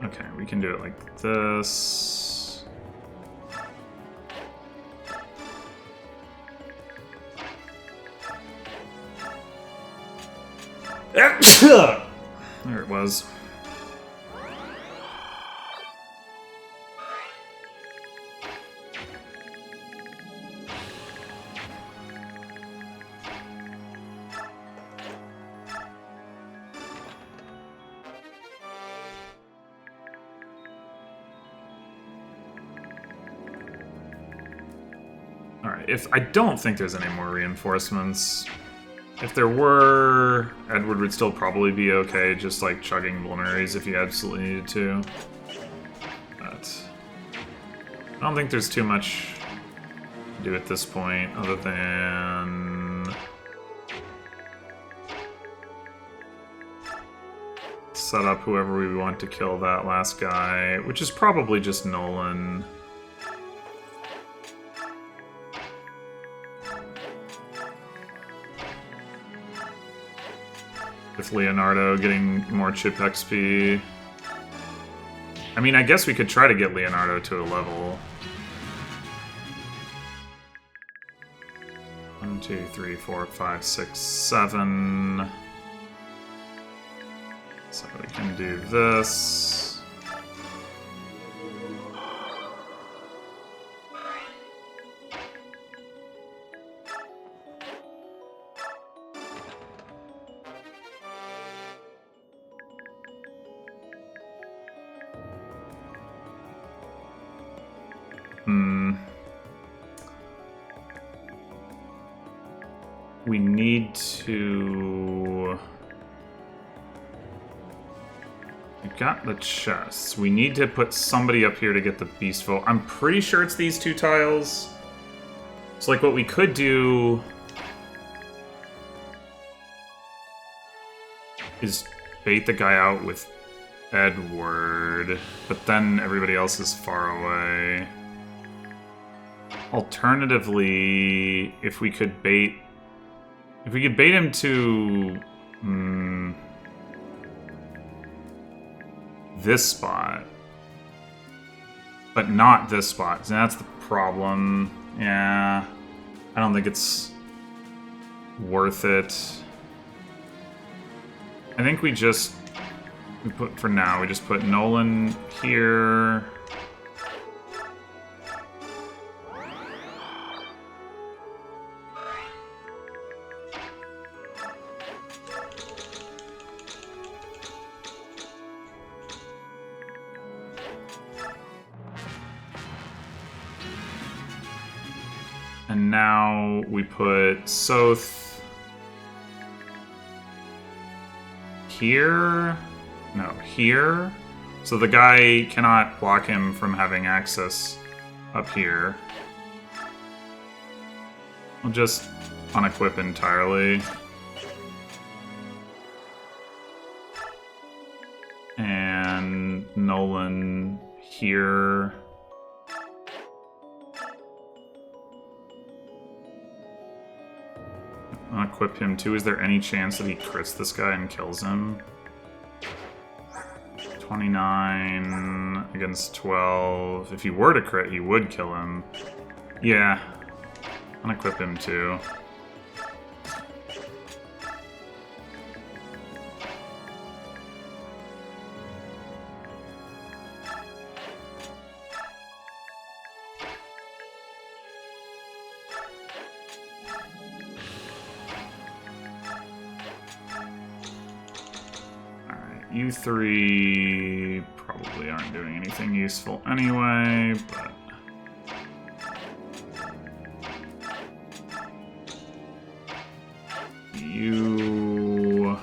Okay, we can do it like this. There it was. I don't think there's any more reinforcements. If there were, Edward would still probably be okay, just like chugging vulneraries if you absolutely needed to. But I don't think there's too much to do at this point, other than set up whoever we want to kill that last guy, which is probably just Nolan. With Leonardo getting more chip XP. I mean, I guess we could try to get Leonardo to a level. 1, 2, 3, 4, 5, 6, 7. So we can do this. We need to... We got the chests. We need to put somebody up here to get the beast vote. I'm pretty sure it's these two tiles. So, like, what we could do is bait the guy out with Edward, but then everybody else is far away. Alternatively, if we could bait him to this spot, but not this spot, and that's the problem. Yeah, I don't think it's worth it. I think we just put Nolan here. And now we put Soth here. No, here. So the guy cannot block him from having access up here. We'll just unequip entirely. And Nolan here. Unequip him too. Is there any chance that he crits this guy and kills him? 29 against 12. If he were to crit, he would kill him. Yeah. Unequip him too. You three probably aren't doing anything useful anyway, but... You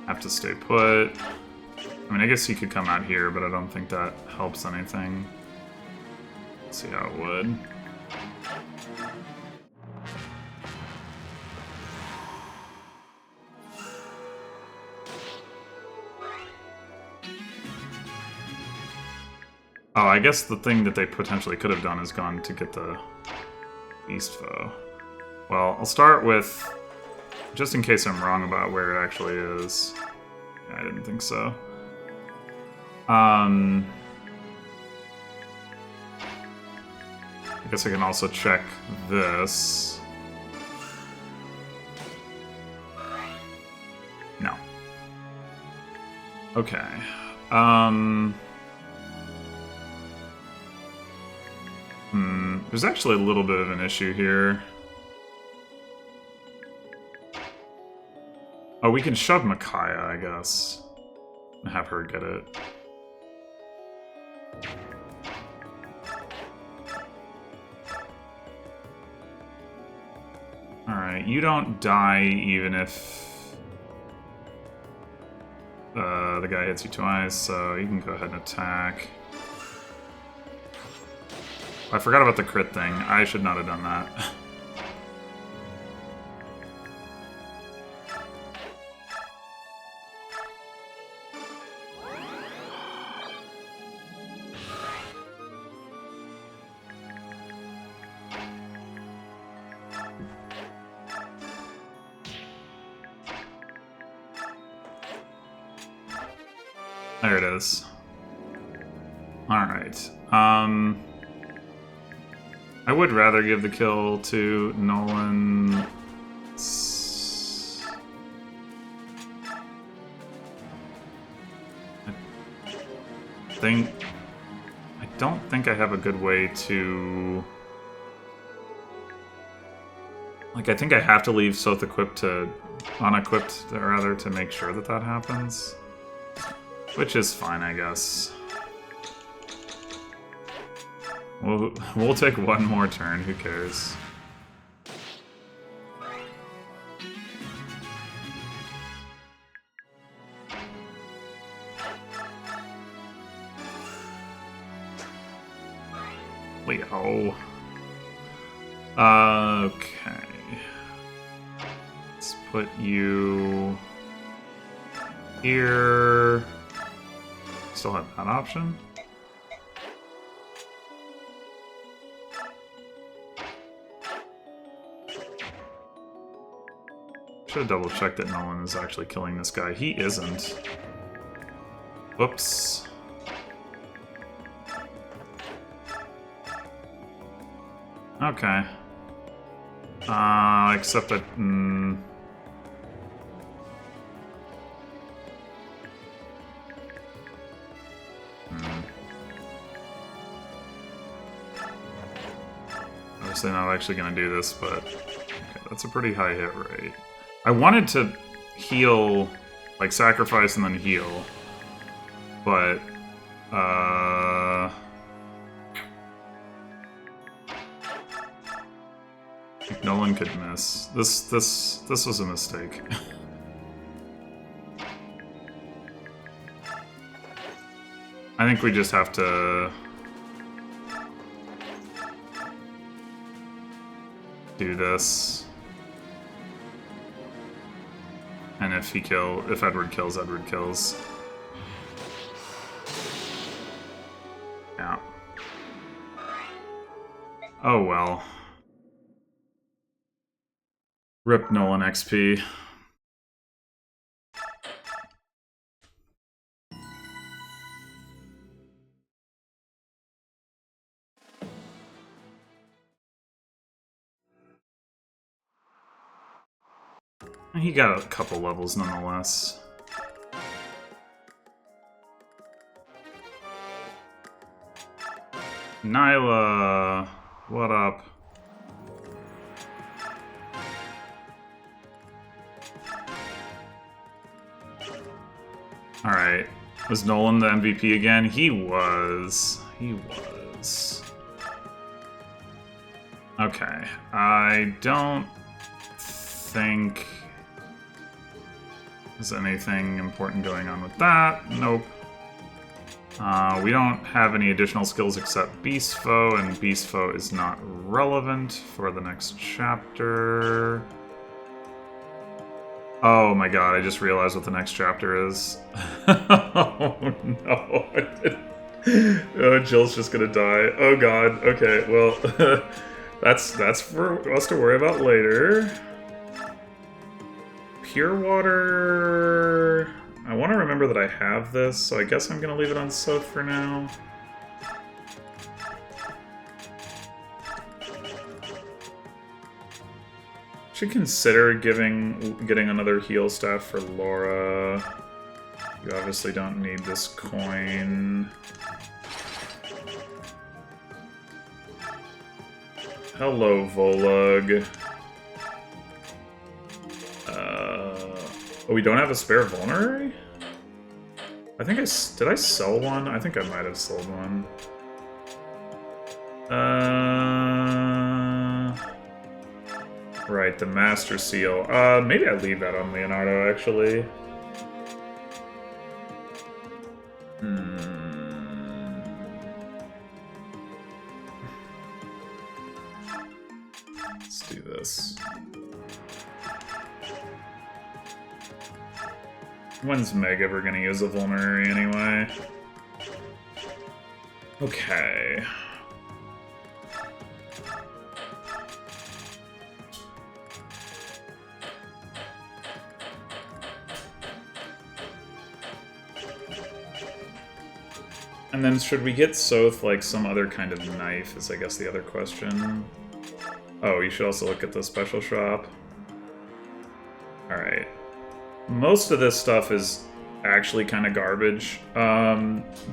have to stay put. I mean, I guess you could come out here, but I don't think that helps anything. Let's see how it would. Oh, I guess the thing that they potentially could have done is gone to get the beast foe. Well, I'll start with, just in case I'm wrong about where it actually is. Yeah, I didn't think so. I guess I can also check this. No. Okay. There's actually a little bit of an issue here. Oh, we can shove Micaiah, I guess. And have her get it. Alright, you don't die even if the guy hits you twice, so you can go ahead and attack. I forgot about the crit thing. I should not have done that. There it is. Alright. I would rather give the kill to Nolan. I don't think I have a good way to... Like, I think I have to leave Soth equipped to... unequipped, rather, to make sure that that happens. Which is fine, I guess. We'll take one more turn, who cares? Leo. Okay. Let's put you here. Still have that option. Should have double checked that Nolan is actually killing this guy. He isn't. Whoops. Okay. Except that... Obviously not actually going to do this, but... Okay, that's a pretty high hit rate. I wanted to heal, like sacrifice and then heal, but Nolan could miss. This was a mistake. I think we just have to do this. And if Edward kills, Edward kills. Yeah. Oh well. Rip Nolan XP. He got a couple levels nonetheless. Nyla, what up? Alright. Was Nolan the MVP again? He was. He was. Okay. I don't think there's anything important going on with that. Nope. We don't have any additional skills except Beast Foe, and Beast Foe is not relevant for the next chapter. Oh my god, I just realized what the next chapter is. Oh no, Oh, Jill's just gonna die. Oh god. Okay, well, that's for us to worry about later. Pure water. I want to remember that I have this, so I guess I'm gonna leave it on Soth for now. Should consider getting another heal staff for Laura. You obviously don't need this coin. Hello, Volug. Oh, we don't have a spare vulnerary? I think did I sell one? I think I might have sold one. Right, the Master Seal. Maybe I leave that on Leonardo, actually. Let's do this. When's Meg ever gonna use a vulnerary anyway? Okay. And then should we get Soth like some other kind of knife is I guess the other question. Oh, you should also look at the special shop. Alright. Most of this stuff is actually kind of garbage.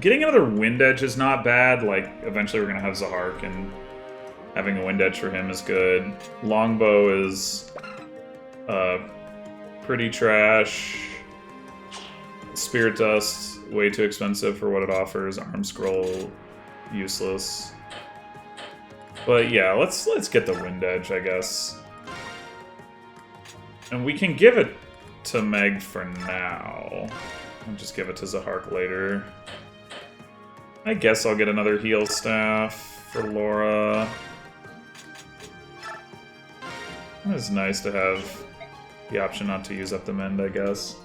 Getting another Wind Edge is not bad. Like, eventually we're going to have Zahark, and having a Wind Edge for him is good. Longbow is pretty trash. Spirit Dust, way too expensive for what it offers. Arm Scroll, useless. But yeah, let's get the Wind Edge, I guess. And we can give it to Meg for now. I'll just give it to Zahark later. I guess I'll get another heal staff for Laura. It's nice to have the option not to use up the mend, I guess.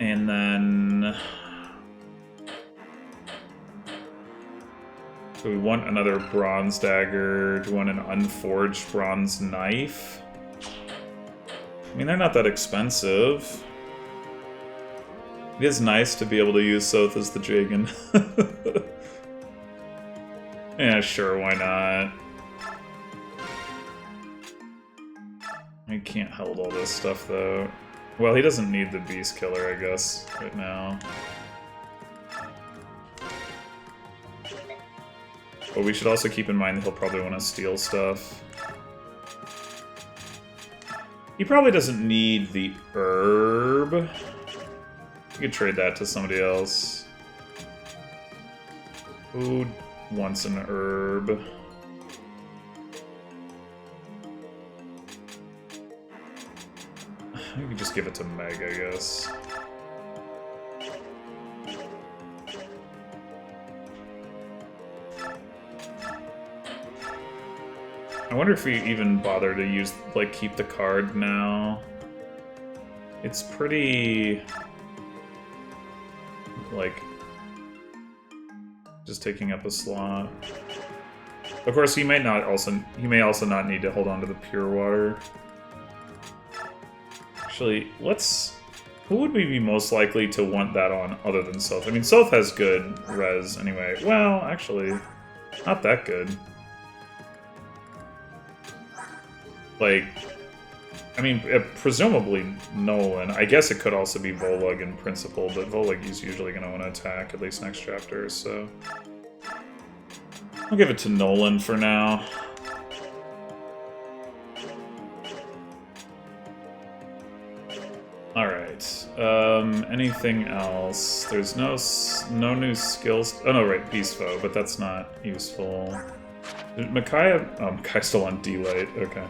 And then... So we want another bronze dagger. Do we want an unforged bronze knife? I mean, they're not that expensive. It is nice to be able to use Soth as the Jagan. Yeah, sure, why not? I can't hold all this stuff, though. Well, he doesn't need the Beast Killer, I guess, right now. But we should also keep in mind that he'll probably want to steal stuff. He probably doesn't need the herb. You could trade that to somebody else. Who wants an herb? You could just give it to Meg, I guess. I wonder if we even bother to use, like, keep the card now. It's pretty... like... just taking up a slot. Of course, he may also not need to hold on to the pure water. Actually, let's... Who would we be most likely to want that on other than Soth? I mean, Soth has good res anyway. Well, actually, not that good. Like, I mean, presumably Nolan. I guess it could also be Volug in principle, but Volug is usually going to want to attack, at least next chapter, so... I'll give it to Nolan for now. Alright, anything else? There's no new skills... Oh no, right, Beast Foe, but that's not useful. Micaiah... Oh, Micaiah's still on D-Light, okay.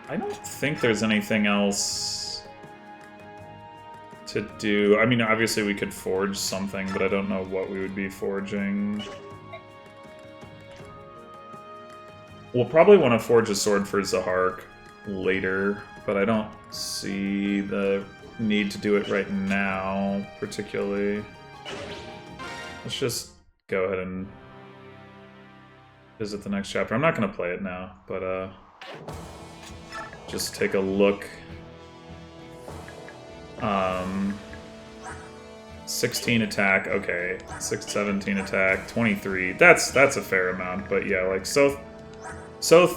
I don't think there's anything else to do. I mean, obviously we could forge something, but I don't know what we would be forging. We'll probably want to forge a sword for Zahark later, but I don't see the need to do it right now, particularly. Let's just go ahead and visit the next chapter. I'm not going to play it now, but just take a look. 16 attack, okay. 17 attack, 23. That's a fair amount, but yeah, like Soth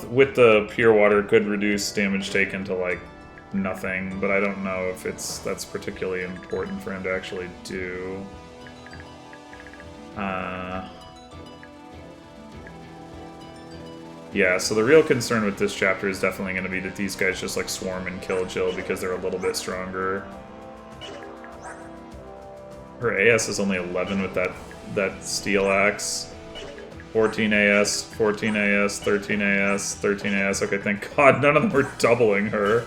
with the pure water could reduce damage taken to like nothing, but I don't know if that's particularly important for him to actually do. Yeah, so the real concern with this chapter is definitely going to be that these guys just like swarm and kill Jill because they're a little bit stronger. Her AS is only 11 with that steel axe. 14 AS, 14 AS, 13 AS, 13 AS. Okay, thank God none of them are doubling her.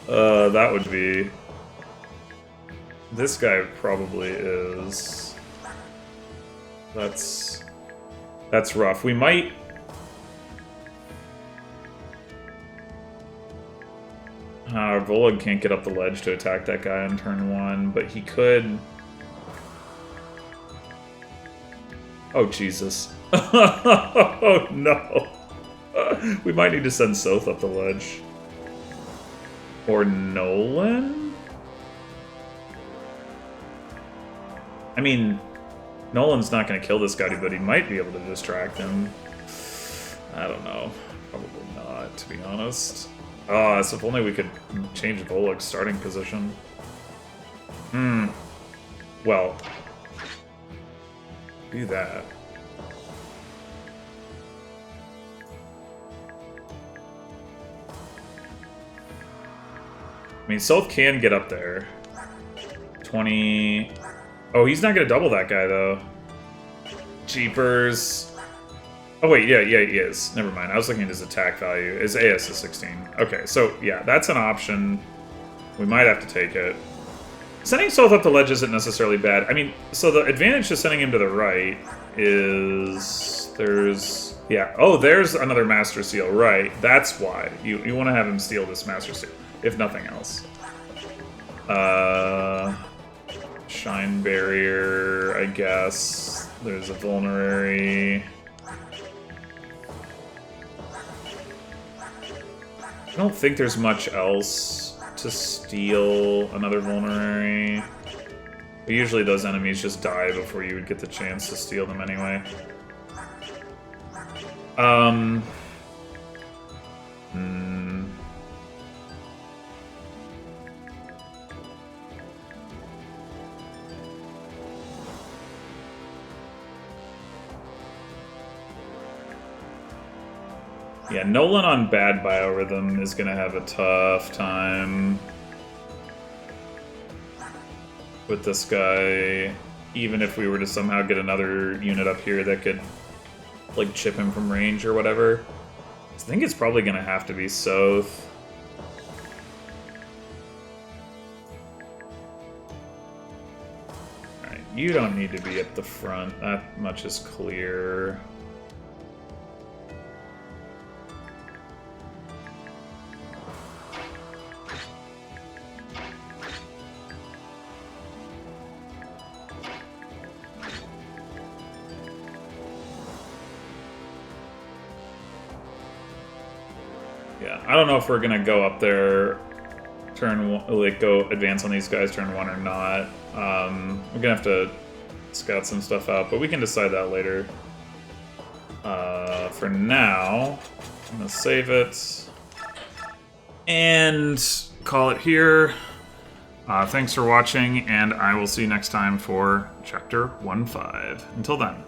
That would be... This guy probably is... That's rough. We might... Volug can't get up the ledge to attack that guy on turn 1, but he could... Oh, Jesus. Oh, no. We might need to send Soth up the ledge. Or Nolan? I mean, Nolan's not going to kill this guy, but he might be able to distract him. I don't know. Probably not, to be honest. So if only we could change Volug's starting position. Well... Do that. I mean, Soth can get up there. 20... Oh, he's not gonna double that guy, though. Jeepers. Oh, wait, yeah, he is. Never mind. I was looking at his attack value. His AS is 16. Okay, so, yeah, that's an option. We might have to take it. Sending Soth up the ledge isn't necessarily bad. I mean, so the advantage to sending him to the right is... There's... Yeah. Oh, there's another Master Seal. Right. That's why. You want to have him steal this Master Seal, if nothing else. Shine Barrier, I guess. There's a Vulnerary. I don't think there's much else to steal another Vulnerary. But usually those enemies just die before you would get the chance to steal them anyway. Yeah, Nolan on bad biorhythm is gonna have a tough time with this guy, even if we were to somehow get another unit up here that could, like, chip him from range or whatever. I think it's probably gonna have to be Soth. Alright, you don't need to be at the front. That much is clear. Yeah, I don't know if we're gonna go up there, go advance on these guys turn 1 or not. We're gonna have to scout some stuff out, but we can decide that later. For now, I'm gonna save it and call it here. Thanks for watching, and I will see you next time for Chapter 1.5. Until then.